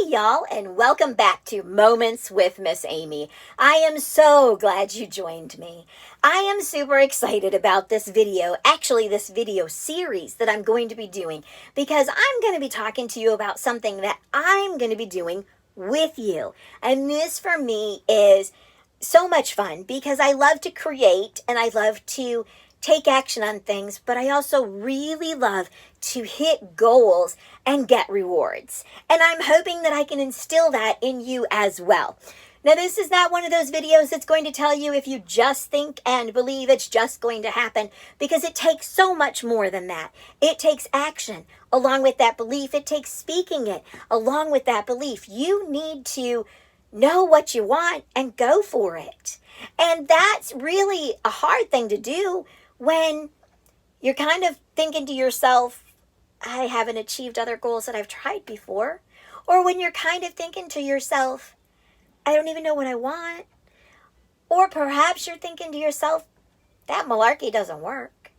Hey y'all, and welcome back to Moments with Miss Amy. I am so glad you joined me. I am super excited about this video, actually this video series that I'm going to be doing, because I'm going to be talking to you about something that I'm going to be doing with you. And this for me is so much fun because I love to create and I love to take action on things, but I also really love to hit goals and get rewards. And I'm hoping that I can instill that in you as well. Now, this is not one of those videos that's going to tell you if you just think and believe it's just going to happen, because it takes so much more than that. It takes action along with that belief. It takes speaking it along with that belief. You need to know what you want and go for it. And that's really a hard thing to do when you're kind of thinking to yourself, I haven't achieved other goals that I've tried before. Or when you're kind of thinking to yourself, I don't even know what I want. Or perhaps you're thinking to yourself, that malarkey doesn't work.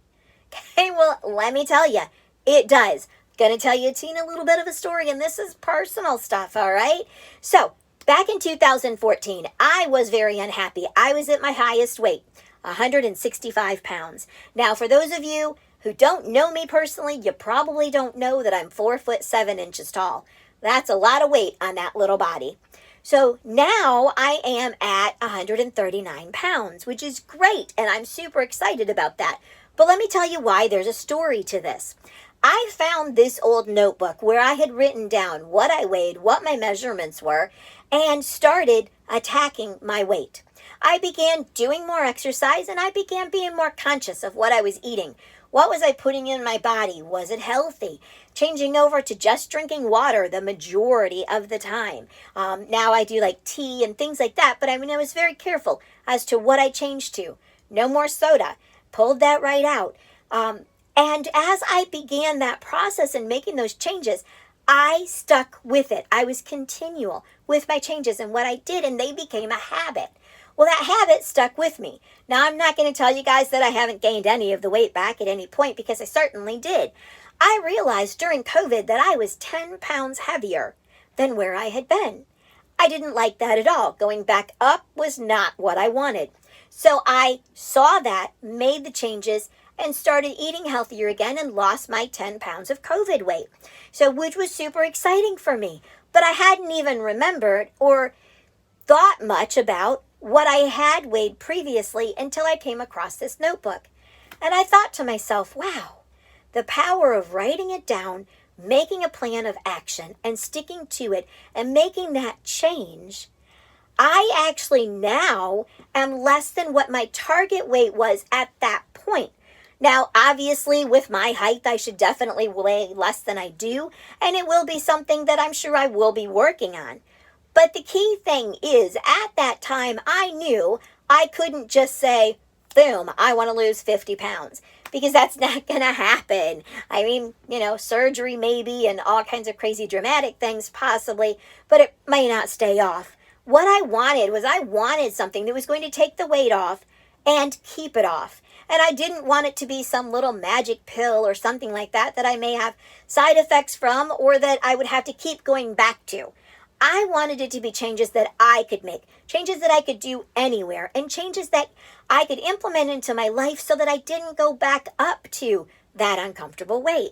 Okay, well, let me tell you, it does. Gonna tell you a teeny little bit of a story, and this is personal stuff, all right? So, back in 2014, I was very unhappy. I was at my highest weight, 165 pounds. Now, for those of you who don't know me personally, you probably don't know that I'm 4'7" tall. That's a lot of weight on that little body. So now I am at 139 pounds, which is great, and I'm super excited about that. But let me tell you why there's a story to this. I found this old notebook where I had written down what I weighed, what my measurements were, and started attacking my weight. I began doing more exercise, and I began being more conscious of what I was eating. What was I putting in my body? Was it healthy? Changing over to just drinking water the majority of the time. Now I do like tea and things like that, but I was very careful as to what I changed to. No more soda. Pulled that right out. And as I began that process and making those changes, I stuck with it. I was continual with my changes and what I did, and they became a habit. Well, that habit stuck with me. Now, I'm not going to tell you guys that I haven't gained any of the weight back at any point, because I certainly did. I realized during COVID that I was 10 pounds heavier than where I had been. I didn't like that at all. Going back up was not what I wanted. So I saw that, made the changes, and started eating healthier again and lost my 10 pounds of COVID weight. So, which was super exciting for me. But I hadn't even remembered or thought much about what I had weighed previously until I came across this notebook. And I thought to myself, wow, the power of writing it down, making a plan of action and sticking to it and making that change. I actually now am less than what my target weight was at that point. Now, obviously, with my height, I should definitely weigh less than I do, and it will be something that I'm sure I will be working on. But the key thing is, at that time, I knew I couldn't just say, boom, I want to lose 50 pounds, because that's not going to happen. Surgery maybe, and all kinds of crazy dramatic things possibly, but it may not stay off. What I wanted something that was going to take the weight off and keep it off. And I didn't want it to be some little magic pill or something like that I may have side effects from, or that I would have to keep going back to. I wanted it to be changes that I could make, changes that I could do anywhere, and changes that I could implement into my life so that I didn't go back up to that uncomfortable weight.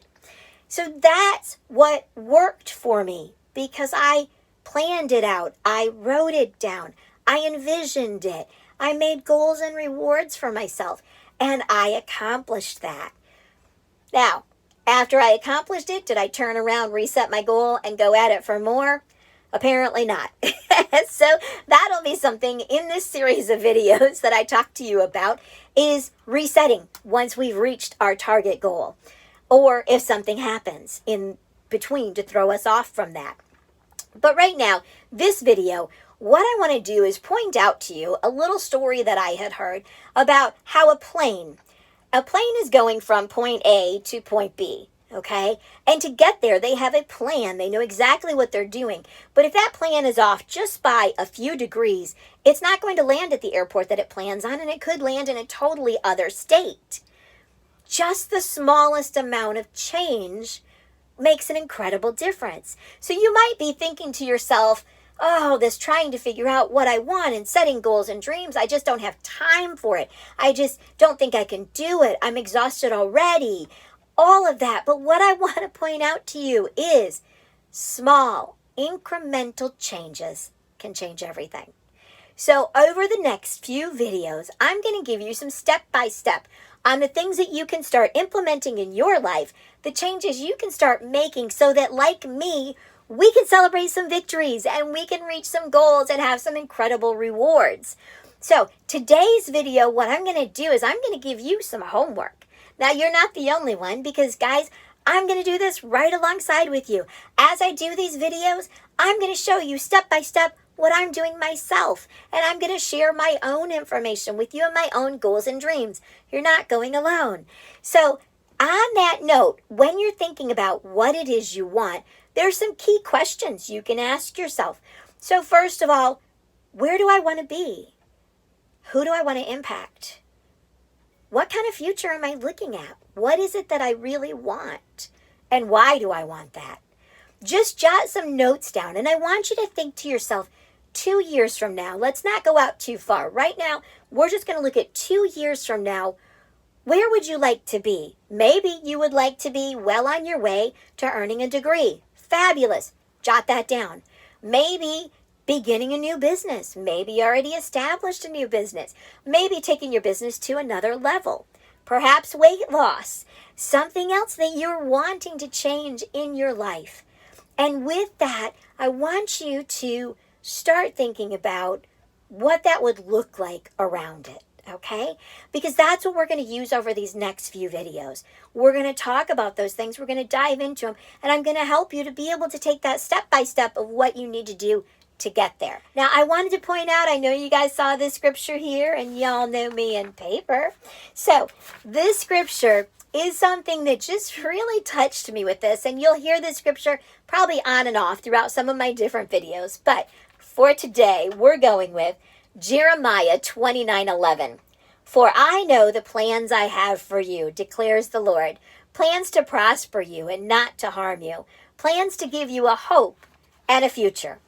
So that's what worked for me, because I planned it out. I wrote it down. I envisioned it. I made goals and rewards for myself, and I accomplished that. Now, after I accomplished it, did I turn around, reset my goal, and go at it for more? Apparently not. So that'll be something in this series of videos that I talk to you about, is resetting once we've reached our target goal, or if something happens in between to throw us off from that. But right now, this video, what I want to do is point out to you a little story that I had heard about how a plane is going from point A to point B. Okay? And to get there, they have a plan. They know exactly what they're doing. But if that plan is off just by a few degrees, it's not going to land at the airport that it plans on, and it could land in a totally other state. Just the smallest amount of change makes an incredible difference. So you might be thinking to yourself, oh, this trying to figure out what I want and setting goals and dreams, I just don't have time for it. I just don't think I can do it. I'm exhausted already. All of that. But what I want to point out to you is small, incremental changes can change everything. So over the next few videos, I'm going to give you some step-by-step on the things that you can start implementing in your life, the changes you can start making so that, like me, we can celebrate some victories and we can reach some goals and have some incredible rewards. So today's video, what I'm going to do is I'm going to give you some homework. Now, you're not the only one because, guys, I'm going to do this right alongside with you. As I do these videos, I'm going to show you step by step what I'm doing myself. And I'm going to share my own information with you and my own goals and dreams. You're not going alone. So on that note, when you're thinking about what it is you want, there's some key questions you can ask yourself. So first of all, where do I want to be? Who do I want to impact? What kind of future am I looking at? What is it that I really want? And why do I want that? Just jot some notes down. And I want you to think to yourself, 2 years from now, let's not go out too far. Right now, we're just going to look at 2 years from now. Where would you like to be? Maybe you would like to be well on your way to earning a degree. Fabulous. Jot that down. Maybe beginning a new business. Maybe already established a new business. Maybe taking your business to another level. Perhaps weight loss. Something else that you're wanting to change in your life. And with that, I want you to start thinking about what that would look like around it. Okay? Because that's what we're going to use over these next few videos. We're going to talk about those things. We're going to dive into them. And I'm going to help you to be able to take that step by step of what you need to do to get there. Now, I wanted to point out, I know you guys saw this scripture here, and y'all know me in paper. So this scripture is something that just really touched me with this. And you'll hear this scripture probably on and off throughout some of my different videos. But for today, we're going with Jeremiah 29:11. For I know the plans I have for you, declares the Lord. Plans to prosper you and not to harm you. Plans to give you a hope and a future.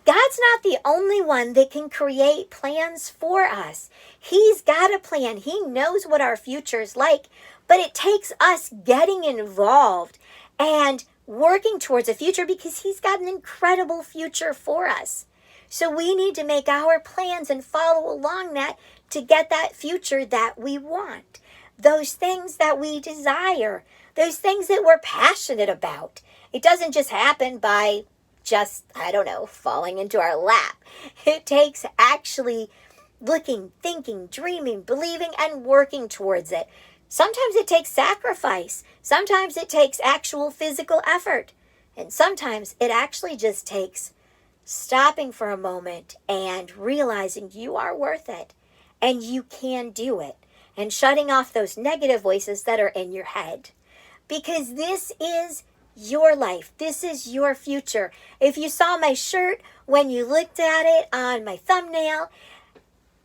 God's not the only one that can create plans for us. He's got a plan. He knows what our future is like, but it takes us getting involved and working towards a future because He's got an incredible future for us. So we need to make our plans and follow along that to get that future that we want. Those things that we desire. Those things that we're passionate about. It doesn't just happen by falling into our lap. It takes actually looking, thinking, dreaming, believing, and working towards it. Sometimes it takes sacrifice. Sometimes it takes actual physical effort. And sometimes it actually just takes stopping for a moment and realizing you are worth it and you can do it, and shutting off those negative voices that are in your head. Because this is your life. This is your future. If you saw my shirt when you looked at it on my thumbnail,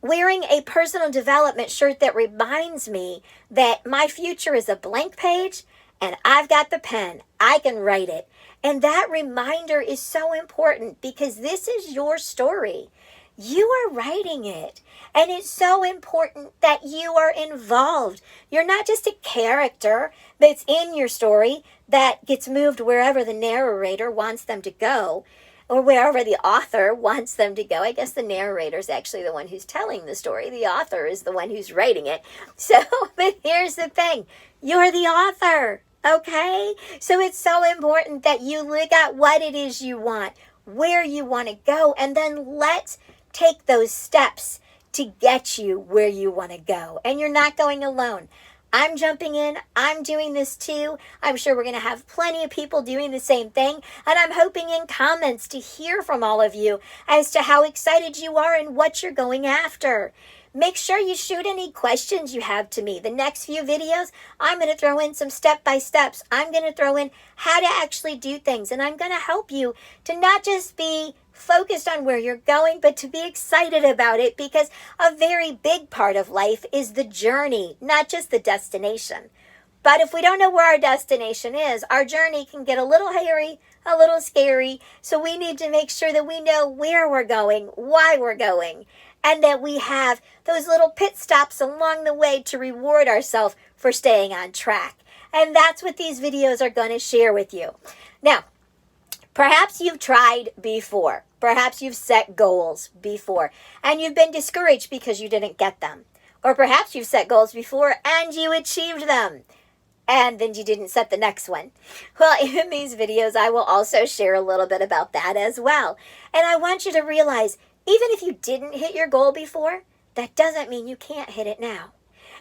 wearing a personal development shirt that reminds me that my future is a blank page and I've got the pen. I can write it. And that reminder is so important because this is your story. You are writing it. And it's so important that you are involved. You're not just a character that's in your story that gets moved wherever the narrator wants them to go, or wherever the author wants them to go. I guess the narrator is actually the one who's telling the story. The author is the one who's writing it. So, but here's the thing. You're the author, okay? So it's so important that you look at what it is you want, where you want to go, and then let's take those steps to get you where you want to go. And you're not going alone. I'm jumping in. I'm doing this too. I'm sure we're going to have plenty of people doing the same thing. And I'm hoping in comments to hear from all of you as to how excited you are and what you're going after. Make sure you shoot any questions you have to me. The next few videos, I'm going to throw in some step-by-steps. I'm going to throw in how to actually do things. And I'm going to help you to not just be focused on where you're going, but to be excited about it, because a very big part of life is the journey, not just the destination. But if we don't know where our destination is, our journey can get a little hairy, a little scary. So we need to make sure that we know where we're going, why we're going, and that we have those little pit stops along the way to reward ourselves for staying on track. And that's what these videos are going to share with you. Now, perhaps you've tried before. Perhaps you've set goals before and you've been discouraged because you didn't get them. Or perhaps you've set goals before and you achieved them, and then you didn't set the next one. Well, in these videos, I will also share a little bit about that as well. And I want you to realize, even if you didn't hit your goal before, that doesn't mean you can't hit it now.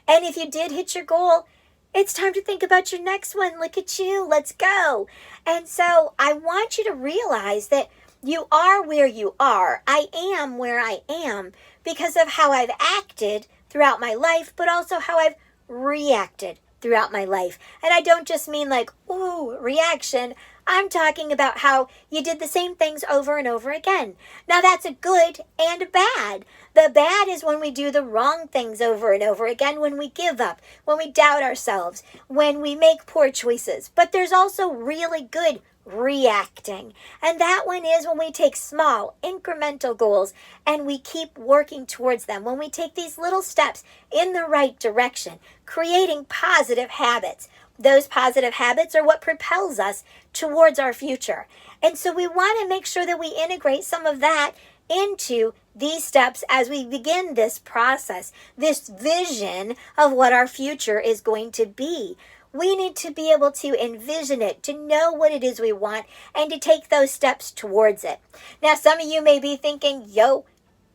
And if you did hit your goal, it's time to think about your next one. Look at you. Let's go. And so I want you to realize that you are where you are. I am where I am because of how I've acted throughout my life, but also how I've reacted throughout my life. And I don't just mean like, ooh, reaction. I'm talking about how you did the same things over and over again. Now that's a good and a bad. The bad is when we do the wrong things over and over again, when we give up, when we doubt ourselves, when we make poor choices. But there's also really good reacting. And that one is when we take small incremental goals and we keep working towards them. When we take these little steps in the right direction, creating positive habits. Those positive habits are what propels us towards our future. And so we want to make sure that we integrate some of that into these steps as we begin this process, this vision of what our future is going to be. We need to be able to envision it, to know what it is we want, and to take those steps towards it. Now, some of you may be thinking,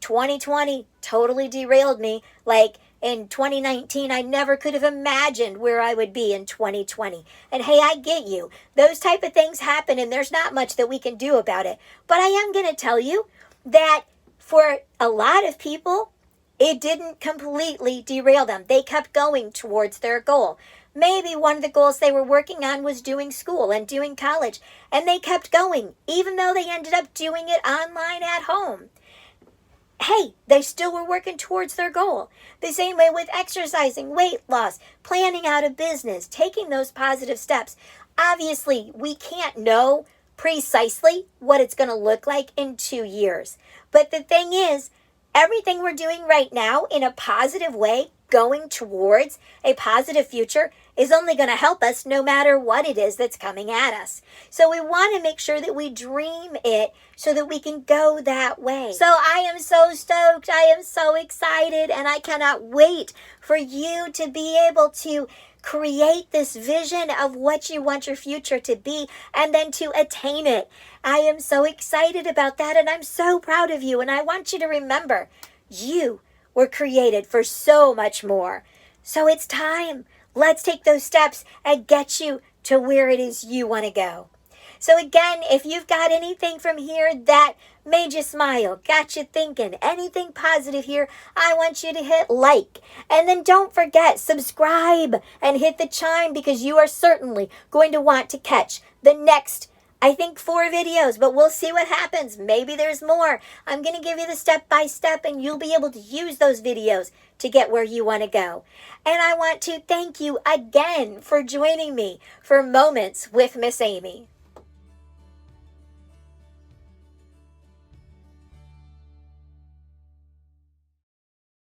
2020 totally derailed me. Like in 2019, I never could have imagined where I would be in 2020. And hey, I get you. Those type of things happen, and there's not much that we can do about it. But I am going to tell you that for a lot of people, it didn't completely derail them. They kept going towards their goal. Maybe one of the goals they were working on was doing school and doing college, and they kept going, even though they ended up doing it online at home. Hey, they still were working towards their goal. The same way with exercising, weight loss, planning out a business, taking those positive steps. Obviously, we can't know precisely what it's going to look like in 2 years. But the thing is, everything we're doing right now in a positive way, going towards a positive future, is only going to help us no matter what it is that's coming at us. So we want to make sure that we dream it so that we can go that way. So I am so stoked. I am so excited, and I cannot wait for you to be able to create this vision of what you want your future to be and then to attain it. I am so excited about that, and I'm so proud of you. And I want you to remember, you were created for so much more. So it's time. Let's take those steps and get you to where it is you want to go. So again, if you've got anything from here that made you smile, got you thinking, anything positive here, I want you to hit like. And then don't forget, subscribe and hit the chime, because you are certainly going to want to catch the next, I think, 4 videos, but we'll see what happens. Maybe there's more. I'm going to give you the step-by-step, and you'll be able to use those videos to get where you want to go. And I want to thank you again for joining me for Moments with Miss Amy.